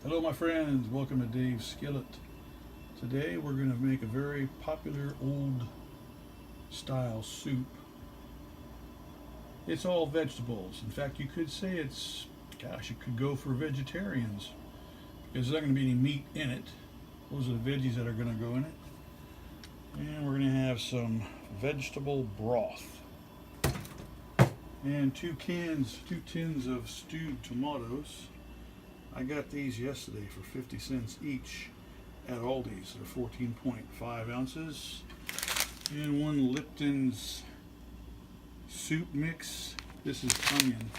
Hello my friends, welcome to Dave's Skillet. Today we're going to make a very popular old style soup. It's all vegetables. In fact, you could say it could go for vegetarians because there's not going to be any meat in it. Those are the veggies that are going to go in it. And we're going to have some vegetable broth. And two tins of stewed tomatoes. I got these yesterday for 50 cents each at Aldi's. They're 14.5 ounces. And one Lipton's soup mix. This is onion.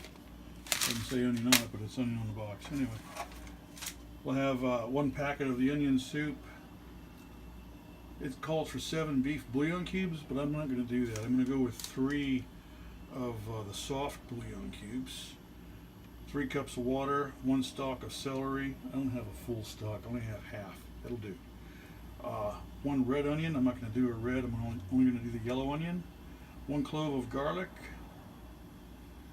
Doesn't say onion on it, but it's onion on the box. Anyway, we'll have one packet of the onion soup. It calls for 7 beef bouillon cubes, but I'm not going to do that. I'm going to go with 3 of the soft bouillon cubes. 3 cups of water, 1 stalk of celery. I don't have a full stalk, I only have half. That'll do. 1 red onion. I'm not going to do a red, I'm only going to do the yellow onion. 1 clove of garlic.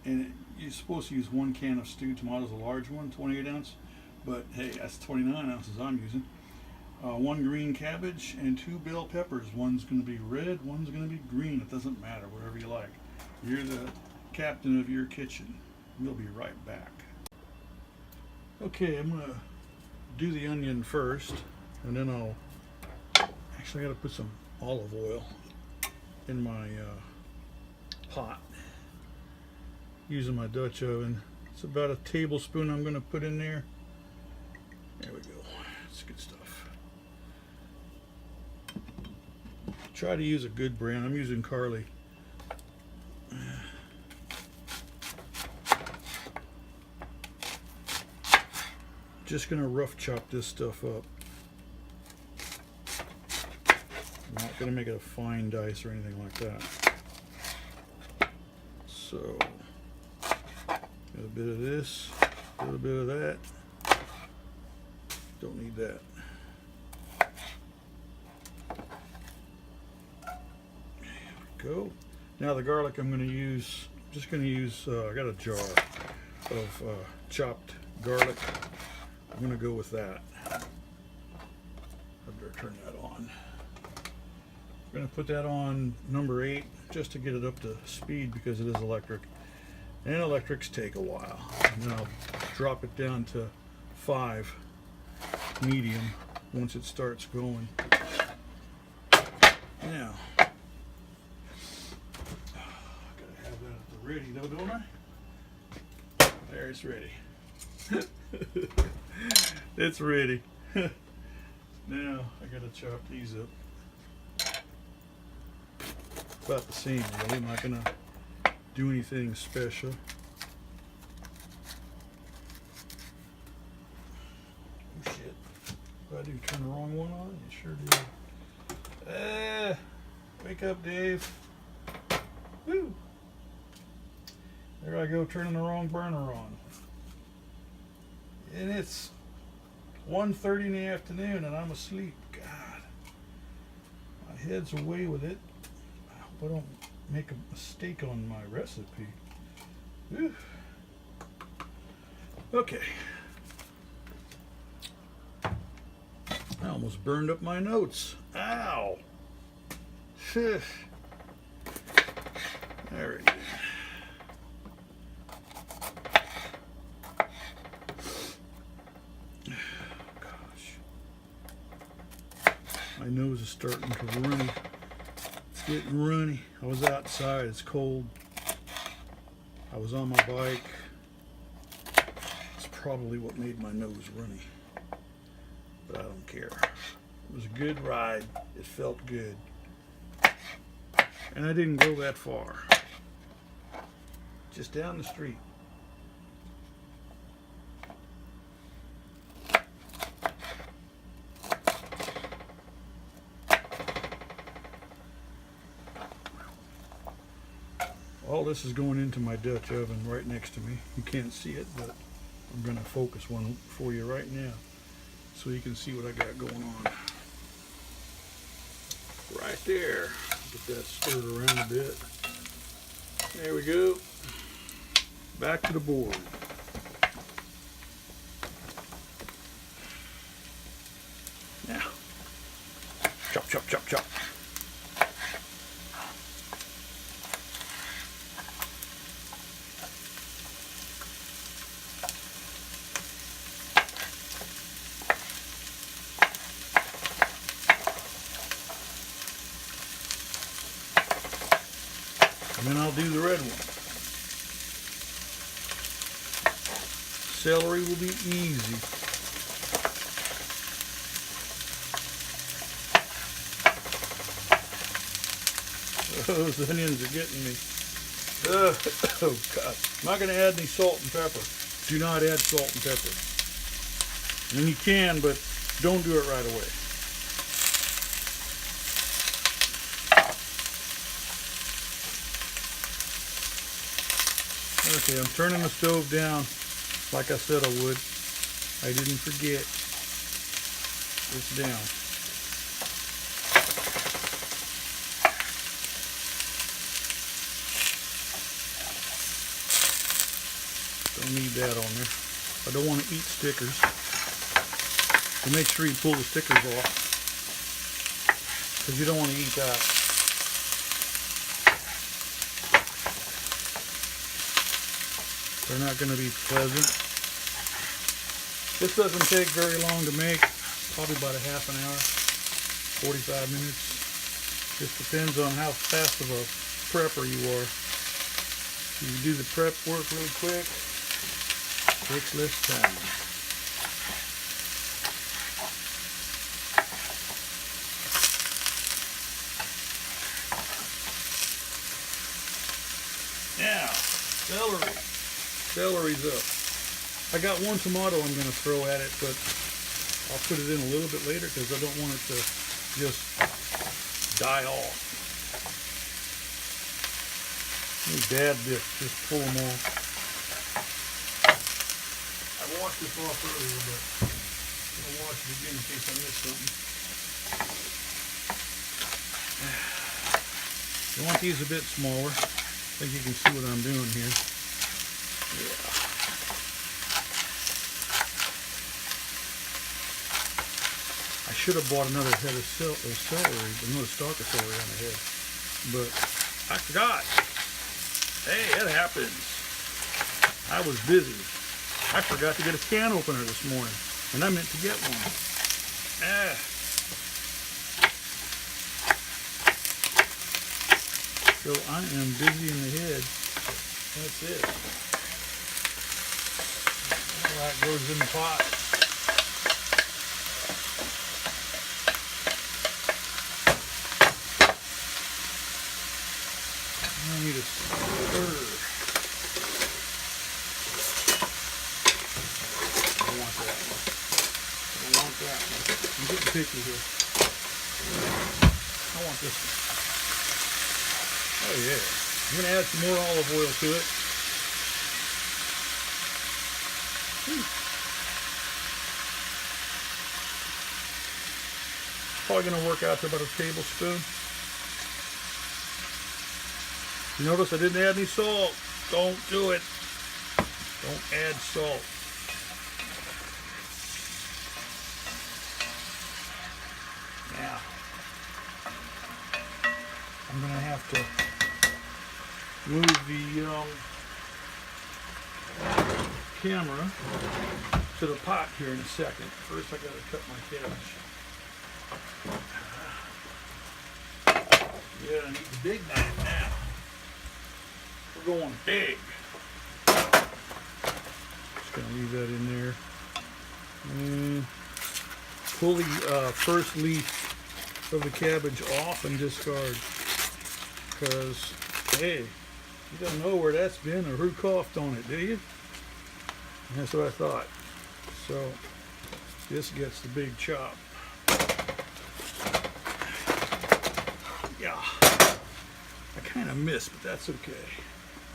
And you're supposed to use 1 can of stewed tomatoes, a large one, 28 ounce. But hey, that's 29 ounces I'm using. 1 green cabbage and 2 bell peppers. One's going to be red, one's going to be green. It doesn't matter, whatever you like. You're the captain of your kitchen. We'll be right back. Okay, I'm going to do the onion first, and then I got to put some olive oil in my pot using my Dutch oven. It's about a tablespoon I'm going to put in there. There we go. It's good stuff. Try to use a good brand. I'm using Carly. Just gonna rough chop this stuff up. I'm not gonna make it a fine dice or anything like that. So, got a bit of this, a little bit of that. Don't need that. There we go. Now the garlic I'm gonna use, I got a jar of chopped garlic. I'm going to go with that. I better turn that on. I'm going to put that on number 8 just to get it up to speed because it is electric. And electrics take a while. And then I'll drop it down to 5 medium once it starts going. Now, I gotta have that at the ready though, don't I? There, it's ready. It's ready. Now I gotta chop these up. About the same, really. I'm not gonna do anything special. Oh shit. Did I do turn the wrong one on? You sure did. Wake up, Dave. Woo! There I go, turning the wrong burner on. And it's 1:30 in the afternoon and I'm asleep. God, my head's away with it. I hope I don't make a mistake on my recipe. Whew. Okay. I almost burned up my notes. Ow. There it is. My nose is starting to run. It's getting runny. I was outside. It's cold. I was on my bike. It's probably what made my nose runny. But I don't care. It was a good ride. It felt good. And I didn't go that far. Just down the street. All this is going into my Dutch oven right next to me. You can't see it, but I'm going to focus one for you right now so you can see what I got going on. Right there. Get that stirred around a bit. There we go. Back to the board. chop, chop, chop. And then I'll do the red one. Celery will be easy. Those onions are getting me. Oh God. I'm not going to add any salt and pepper. Do not add salt and pepper. And you can, but don't do it right away. Okay, I'm turning the stove down like I said I would. I didn't forget. It's down. Don't need that on there. I don't want to eat stickers. So make sure you pull the stickers off, because you don't want to eat that. They're not going to be pleasant. This doesn't take very long to make, probably about a half an hour, 45 minutes. Just depends on how fast of a prepper you are. If you do the prep work really quick, it takes less time. Now, celery. Celery's up. I got one tomato I'm going to throw at it, but I'll put it in a little bit later because I don't want it to just die off. These dad dips, just pull them off. I washed this off earlier, but I'm going to wash it again in case I missed something. You want these a bit smaller. I think you can see what I'm doing here. Yeah. I should have bought another head of celery, another stalk of celery on the head, but I forgot. Hey, it happens. I was busy. I forgot to get a can opener this morning, and I meant to get one. So I am busy in the head. That's it. All that goes in the pot. I need a stir. I want that one. I want that one. I'm getting picky here. I want this one. Oh yeah. I'm going to add some more olive oil to it. Probably going to work out to about a tablespoon. You notice I didn't add any salt. Don't do it. Don't add salt. Now, I'm going to have to move the camera to the pot here in a second. First I got to cut my cabbage. Yeah, I need the big knife now. We're going big. Just going to leave that in there. And pull the first leaf of the cabbage off and discard. Because, hey, you don't know where that's been or who coughed on it, do you? And that's what I thought. So, this gets the big chop. Yeah. I kind of missed, but that's okay.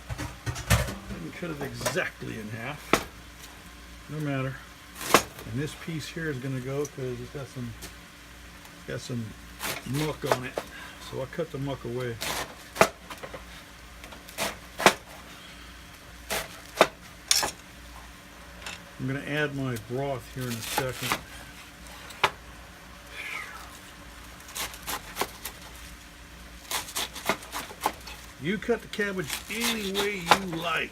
I didn't cut it exactly in half. No matter. And this piece here is going to go because it's got some muck on it. So I cut the muck away. I'm going to add my broth here in a second. You cut the cabbage any way you like,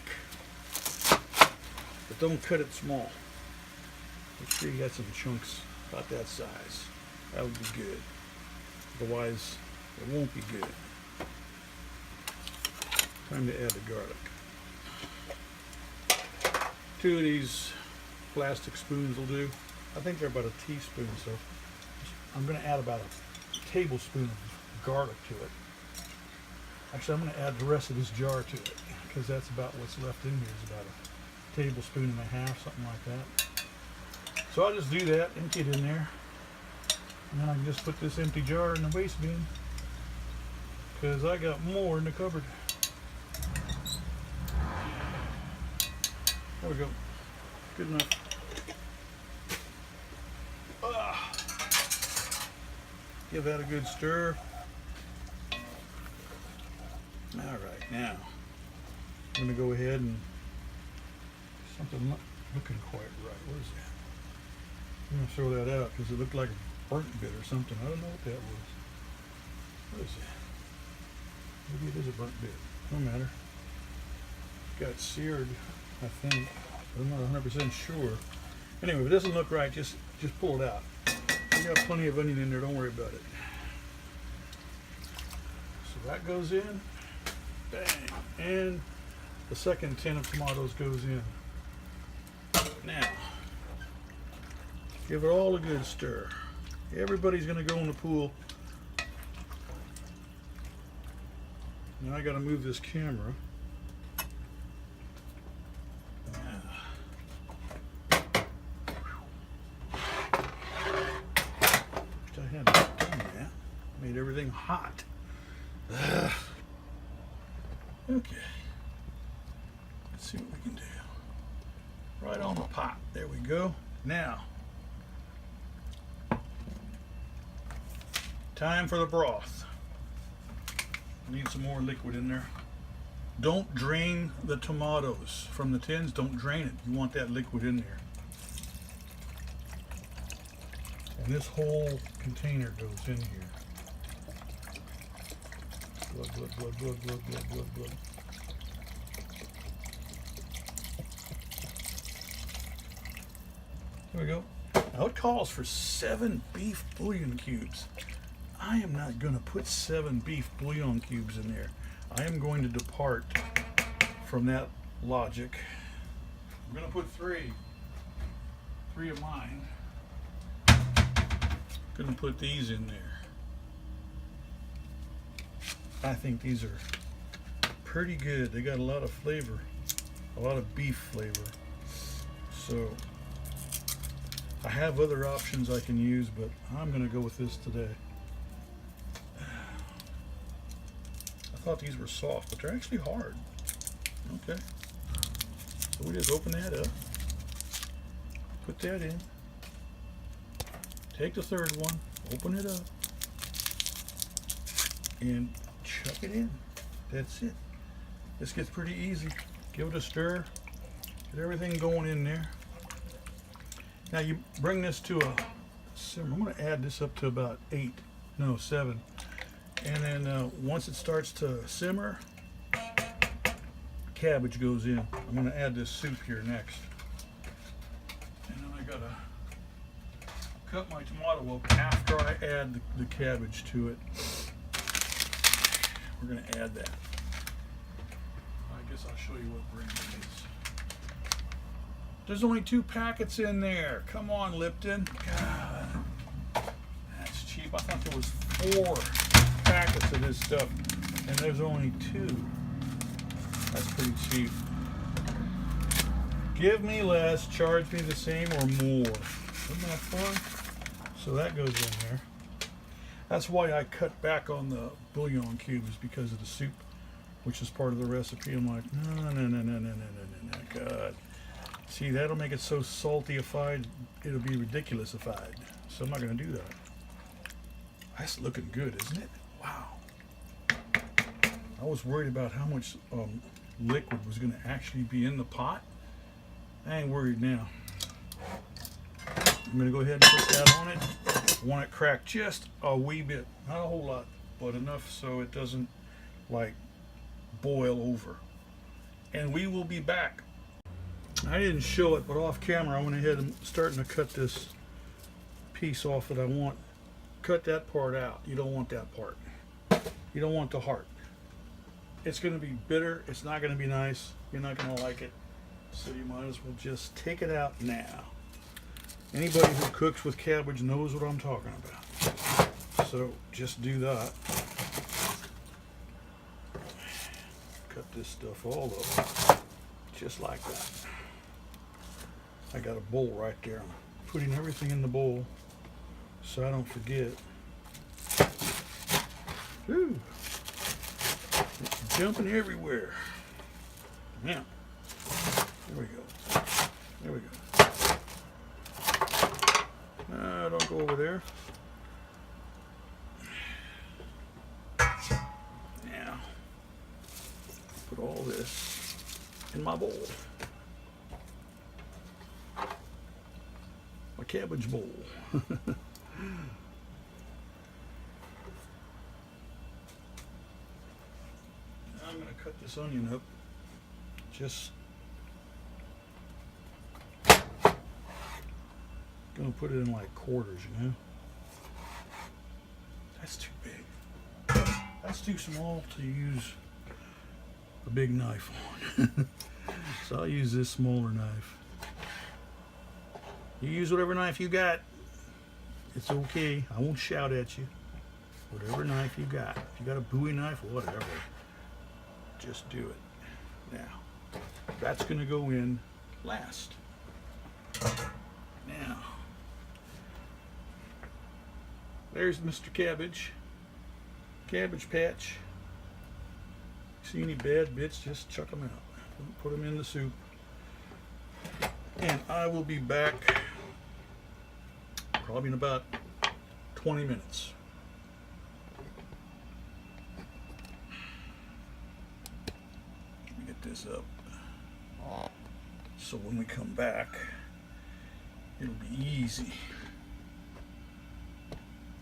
but don't cut it small. Make sure you got some chunks about that size. That would be good. Otherwise, it won't be good. Time to add the garlic. 2 of these plastic spoons will do. I think they're about a teaspoon, so I'm going to add about a tablespoon of garlic to it. Actually, I'm going to add the rest of this jar to it, because that's about what's left in here, is about a tablespoon and a half, something like that. So I'll just do that, empty it in there, and then I can just put this empty jar in the waste bin, because I got more in the cupboard. There we go. Good enough. Give that a good stir. Alright, now I'm going to go ahead and something not looking quite right. What is that? I'm going to throw that out because it looked like a burnt bit or something. I don't know what that was. What is that? Maybe it is a burnt bit. No matter. Got seared, I think. I'm not 100% sure. Anyway, if it doesn't look right, just pull it out. You got plenty of onion in there, don't worry about it. So that goes in. Bang. And the second tin of tomatoes goes in. Now, give it all a good stir. Everybody's going to go in the pool. Now I got to move this camera. Made everything hot. Ugh. Okay. Let's see what we can do. Right on the pot. There we go. Now, time for the broth. Need some more liquid in there. Don't drain the tomatoes from the tins. Don't drain it. You want that liquid in there. And this whole container goes in here. Blood, blood, blood, blood, blood, blood, blood, blood. There we go. Now it calls for 7 beef bouillon cubes. I am not going to put 7 beef bouillon cubes in there. I am going to depart from that logic. I'm going to put 3 of mine. Going to put these in there. I think these are pretty good. They got a lot of flavor, a lot of beef flavor. So I have other options I can use, but I'm going to go with this today. I thought these were soft, but they're actually hard. Okay. So we just open that up, put that in, take the third one, open it up, and chuck it in. That's it. This gets pretty easy. Give it a stir. Get everything going in there. Now you bring this to a simmer. I'm going to add this up to about 7. And then once it starts to simmer, cabbage goes in. I'm going to add this soup here next. And then I got to cut my tomato up after I add the cabbage to it. We're going to add that. I guess I'll show you what brand it is. There's only 2 packets in there. Come on, Lipton. God, that's cheap. I thought there was 4 packets of this stuff, and there's only 2. That's pretty cheap. Give me less, charge me the same or more. Isn't that fun? So that goes in there. That's why I cut back on the bouillon cubes, because of the soup, which is part of the recipe. I'm like, no, God. See, that'll make it so salty-ified, it'll be ridiculous-ified. So I'm not going to do that. That's looking good, isn't it? Wow. I was worried about how much liquid was going to actually be in the pot. I ain't worried now. I'm going to go ahead and put that on it. I want it cracked just a wee bit. Not a whole lot, but enough so it doesn't like boil over. And we will be back. I didn't show it, but off camera I went ahead and starting to cut this piece off that I want. Cut that part out. You don't want that part. You don't want the heart. It's going to be bitter. It's not going to be nice. You're not going to like it. So you might as well just take it out now. Anybody who cooks with cabbage knows what I'm talking about. So just do that. Cut this stuff all up. Just like that. I got a bowl right there. I'm putting everything in the bowl so I don't forget. Ooh. It's jumping everywhere. Now, there we go. There we go. Don't go over there. Now, put all this in my bowl. My cabbage bowl. I'm going to cut this onion up. Just going to put it in like quarters, you know. That's too big. That's too small to use a big knife on. So I'll use this smaller knife. You use whatever knife you got. It's okay. I won't shout at you. Whatever knife you got. If you got a Bowie knife or whatever, just do it. Now, that's going to go in last. Now, there's Mr. Cabbage. Cabbage Patch. See any bad bits, just chuck them out. Don't put them in the soup. And I will be back probably in about 20 minutes. Let me get this up. So when we come back, it'll be easy.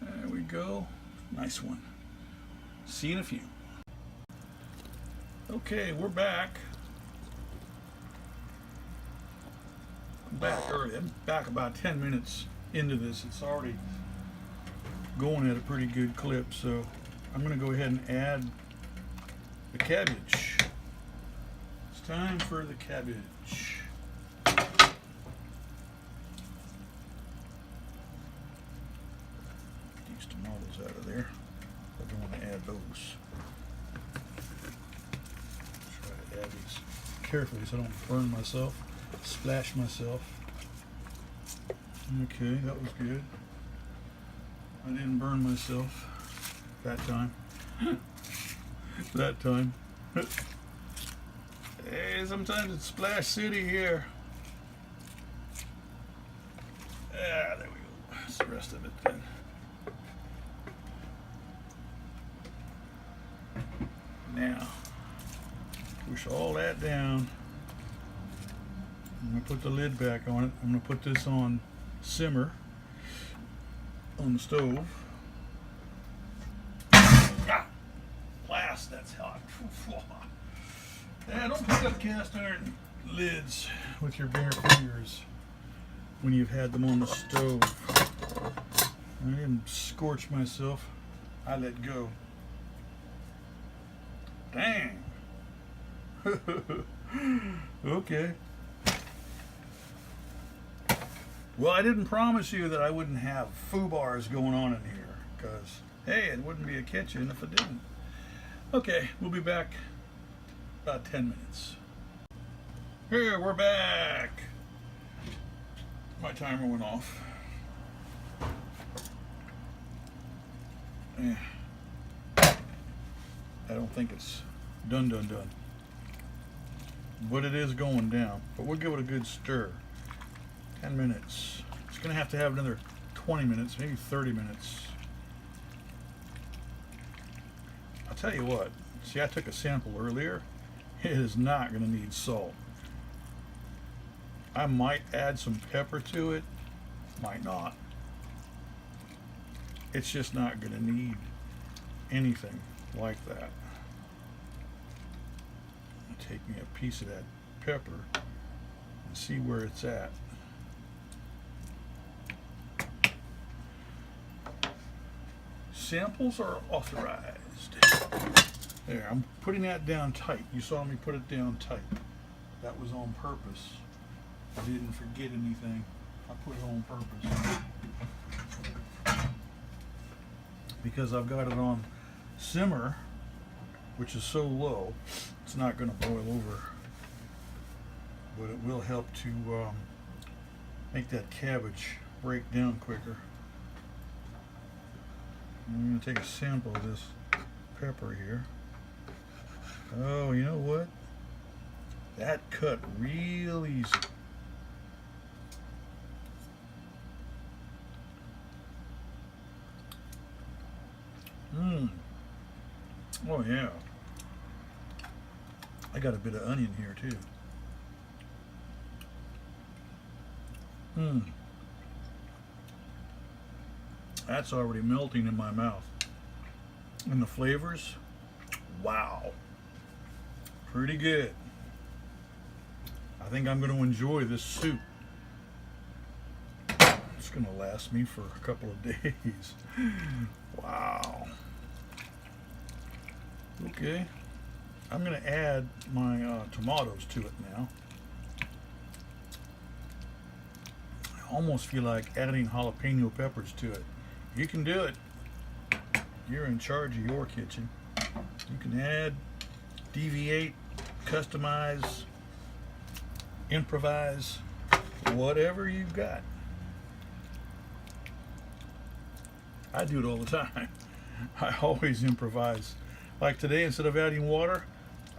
There we go. Nice one. See you in a few. Okay, we're back. I'm back early. I'm back about 10 minutes into this. It's already going at a pretty good clip, so I'm going to go ahead and add the cabbage. It's time for the cabbage. Get these tomatoes out of there. I don't want to add those. Try to add these carefully so I don't burn myself, splash myself. Okay, that was good. I didn't burn myself that time. That time. Hey, sometimes it's Splash City here. Ah, there we go. That's the rest of it then. Now, push all that down. I'm going to put the lid back on it. I'm going to put this on simmer on the stove. Ah, blast, that's hot. Yeah, don't pick up cast iron lids with your bare fingers when you've had them on the stove. I didn't scorch myself. I let go. Dang. Okay. Well, I didn't promise you that I wouldn't have foobars going on in here, because, hey, it wouldn't be a kitchen if it didn't. Okay, we'll be back about 10 minutes. Here, we're back. My timer went off. I don't think it's done. But it is going down. But we'll give it a good stir. 10 minutes. It's going to have another 20 minutes, maybe 30 minutes. I'll tell you what. See, I took a sample earlier. It is not going to need salt. I might add some pepper to it. Might not. It's just not going to need anything like that. take me a piece of that pepper and see where it's at. Samples are authorized. There, I'm putting that down tight. You saw me put it down tight. That was on purpose. I didn't forget anything. I put it on purpose. Because I've got it on simmer, which is so low, it's not going to boil over. But it will help to make that cabbage break down quicker. I'm going to take a sample of this pepper here. Oh, you know what? That cut real easy. Oh yeah. I got a bit of onion here too. That's already melting in my mouth. And the flavors, wow. Pretty good. I think I'm going to enjoy this soup. It's going to last me for a couple of days. Wow. Okay. I'm going to add my tomatoes to it now. I almost feel like adding jalapeno peppers to it. You can do it. You're in charge of your kitchen. You can add, deviate, customize, improvise, whatever you've got. I do it all the time. I always improvise. Like today, instead of adding water,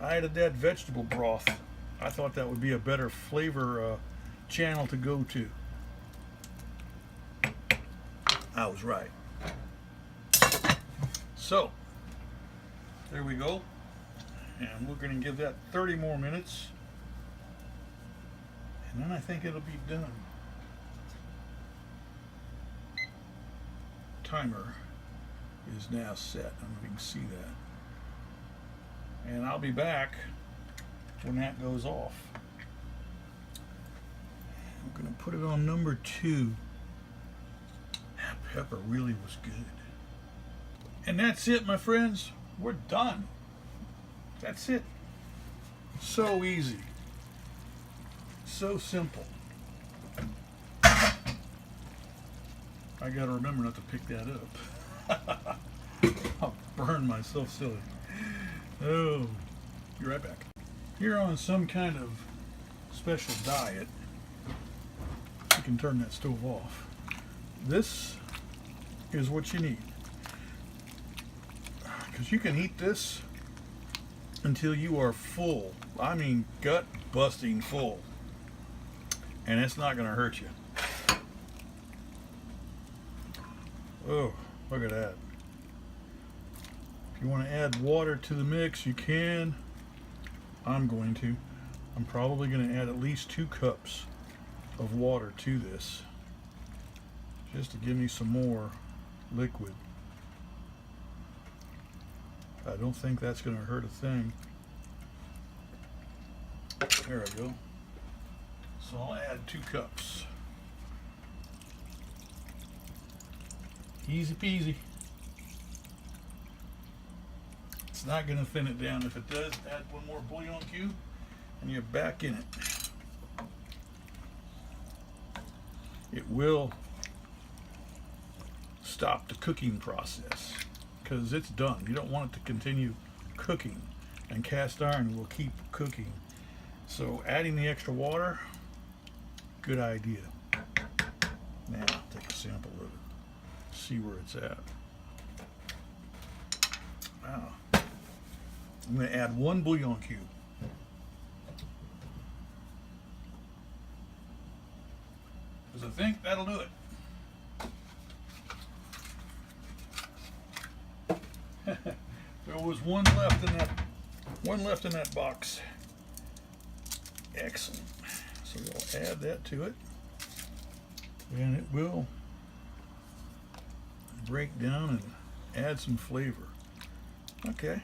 I added that vegetable broth. I thought that would be a better flavor channel to go to. I was right. So, there we go. And we're going to give that 30 more minutes. And then I think it'll be done. Timer is now set. I don't know if you can see that. And I'll be back when that goes off. I'm going to put it on number 2. That pepper really was good. And that's it, my friends. We're done. That's it. So easy. So simple. I gotta remember not to pick that up. I'll burn myself silly. Oh, be right back. You're on some kind of special diet. You can turn that stove off. This is what you need. Because you can eat this until you are full. I mean, gut busting full. And it's not going to hurt you. Oh, look at that. If you want to add water to the mix, you can. I'm going to. I'm probably going to add at least 2 cups of water to this, just to give me some more liquid. I don't think that's going to hurt a thing. There I go. So I'll add 2 cups. Easy peasy. It's not going to thin it down. If it does, add 1 more bouillon cube and you're back in it. It will stop the cooking process because it's done. You don't want it to continue cooking, and cast iron will keep cooking. So adding the extra water, good idea. Now take a sample of it, see where it's at. Wow. I'm going to add 1 bouillon cube. Because I think that'll do it. There was one left in that box. Excellent. So we'll add that to it, and it will break down and add some flavor. Okay.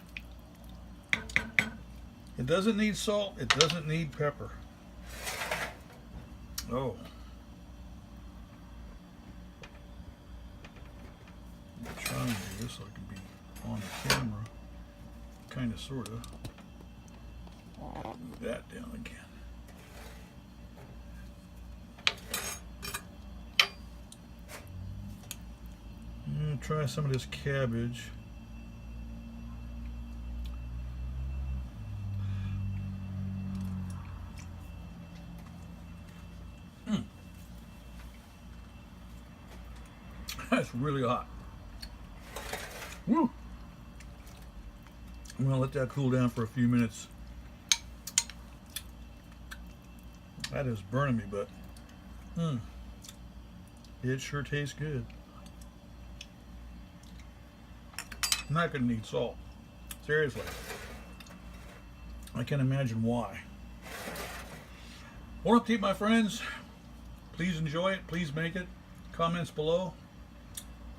It doesn't need salt. It doesn't need pepper. Oh. I'm trying to do this so I can be on the camera. Kind of, sort of. Move that down again. Try some of this cabbage. That's really hot. Woo! I'm gonna let that cool down for a few minutes. That is burning me, but it sure tastes good. I'm not gonna need salt. Seriously. I can't imagine why. Bon appetit, my friends. Please enjoy it. Please make it. Comments below.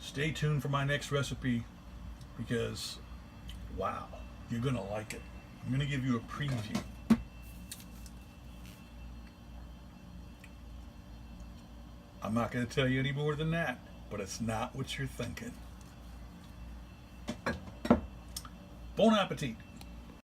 Stay tuned for my next recipe because, wow, you're gonna like it. I'm gonna give you a preview. I'm not gonna tell you any more than that, but it's not what you're thinking. Bon appetit.